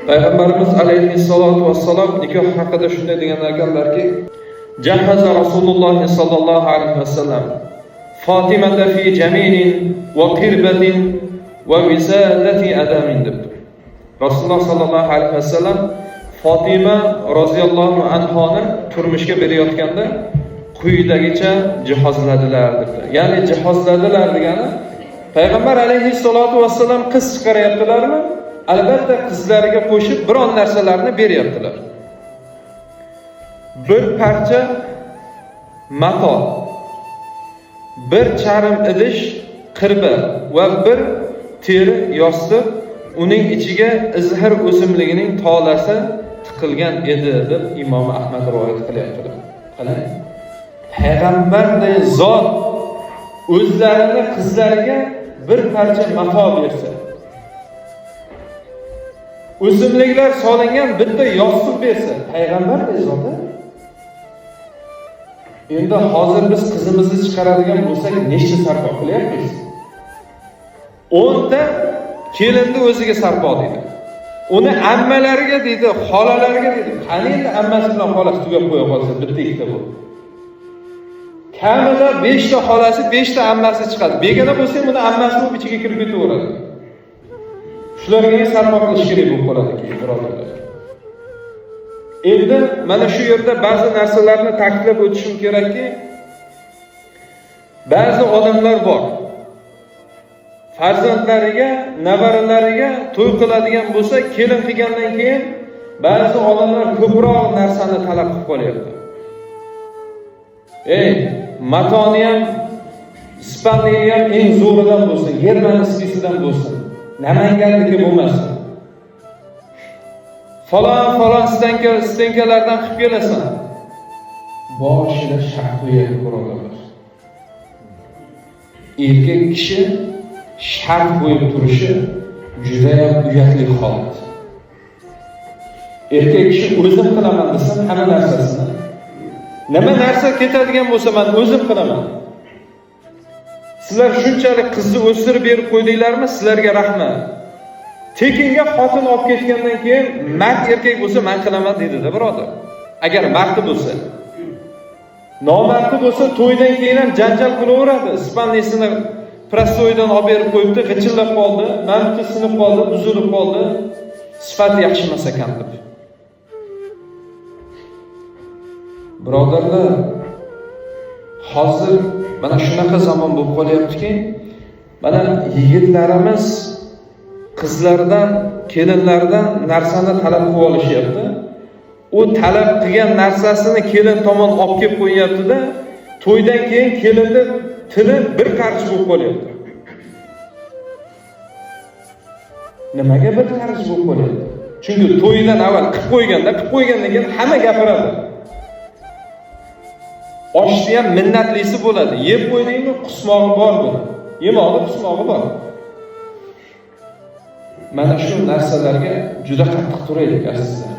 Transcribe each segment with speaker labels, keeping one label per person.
Speaker 1: Payg'ambarimiz alayhissalatu vassalam nikoh haqida shunday degan ekanlarki, jahaza Rasululloh sallallohu alayhi vasallam Fatimata fi jaminin va qirbatin va wisadati adamin deb. Rasululloh sallallohu alayhi vasallam Fatima roziyallohu anhoni turmushga berayotganda quyidagicha jihozladilar dedi. Ya'ni jihozladilar degani Payg'ambar alayhissalatu vassalam qiz chiqaryaptilarmi? Albatta qizlariga qo'shib biron narsalarni beryaptilar. Bir parcha mato, bir charm idish qirba va bir teri yostiq, uning ichiga izhir o'simligining tolasi tiqilgan edi deb Imom Ahmad rivoyat qilyaptilar. Qarang, payg'ambarday zot o'zlarining qizlariga bir parcha mato bersa, o'simliklar solingan bitta yostiq bersa, payg'ambarday zot. Endi hozir biz qizimizni chiqaradigan bo'lsak, nechta sarpo qilyapmiz? 10 ta kelinni o'ziga sarpo deydi. Uni ammalariga deydi, xolalariga deydi. Qani endi ammasi bilan xolasi tugab qo'ya qolsa, bitta ikkita bu. Kamida 5 ta xolasi, 5 ta ammasi chiqadi. Begona bo'lsa, uni ammasi bu ichiga kirib ketaveradi. Shularga sarpo qilish kerak bo'lib qoladi keyin, birodarlar. Endi mana shu yerda ba'zi narsalarni ta'kidlab o'tishim kerakki, ba'zi odamlar bor. Farzandlariga, nevaralariga to'y qiladigan bo'lsa, kelin qilgandan keyin ba'zi odamlar ko'proq narsani talab qilib qo'yapti. Matoni ham, Ispaniya ham eng zo'ridan bo'lsin, Germaniyasidan bo'lsin, Namanganniki bo'lmasin. Falon stenkalardan qilib kelasan. Boshida shart qo'yadi birodarlar. Erkak kishi shart qo'yib turishi juda ham uyatli holat. Erkak kishi o'zim qilaman desa, hamma narsasini. Nima narsa ketadigan bo'lsa, men o'zim qilaman. Sizlar shunchalik qizni o'stirib berib qo'ydinglarmi? Sizlarga rahmat. Tekinga xotin olib ketgandan keyin mard erkak bo'lsa, men qilaman dedi-da, birodar. Agar mardi bo'lsa. Nomardi bo'lsa, to'ydan keyin ham janjal qilaveradi. Ispaniyasini prostoydan olib berib qo'yibdi, g'ichillab qoldi, manti sinib qoldi, buzilib qoldi. Sifat yaxshi emas ekan deb. Birodarlar, hozir mana shunaqa zamon bo'lib qolyaptiki, mana yigitlarimiz qizlardan, kelinlardan narsani talab qilib olishyapti. U talab qilgan narsasini kelin tomon olib kelib qo'yapti-da, to'ydan keyin kelinning tili bir qarich bo'lib qolyapti. Nimaga bir qarich bo'lib qolyapti? Chunki to'ydan avval qilib qo'ygandan keyin hamma gapiradi. Oshni ham minnatlisi bo'ladi. Yeb qo'ydingmi, qusmog'i bor buni. Yemog'i, qusmog'i bor. Mana shu narsalarga juda qattiq turaylik azizlar.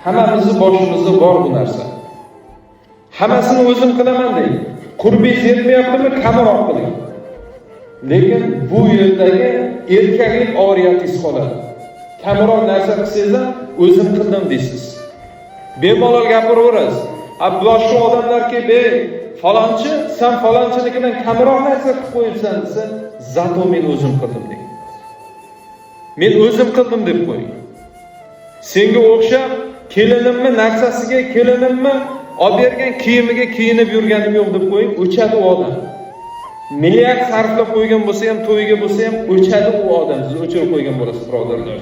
Speaker 1: Hammamizning boshimizda bor bu narsa. Hammasini o'zim qilaman deydi. Qurbingiz yetmayaptimi, kamroq qiling. Lekin bu yerdagi erkaklik oriyatingiz qoladi. Kamroq narsa qilsangiz ham o'zim qildim deysiz. Bemalol gapiraverasiz. Boshqa odamlarga falonchi, sen falonchinikidan kamroq narsa qilib qo'yibsan desa, zato men o'zim qildim deng. Men o'zim qildim deb qo'ying. Senga o'xshab kelinimni narsasiga, kelinimni olib bergan kiyimiga kiyinib yurganim yo'q deb qo'ying, o'chadi u odam. Milliard sarflab qo'ygan bo'lsa ham, to'yiga bo'lsa ham o'chadi u odam. Siz o'chirib qo'ygan bo'lasiz, birodarlar.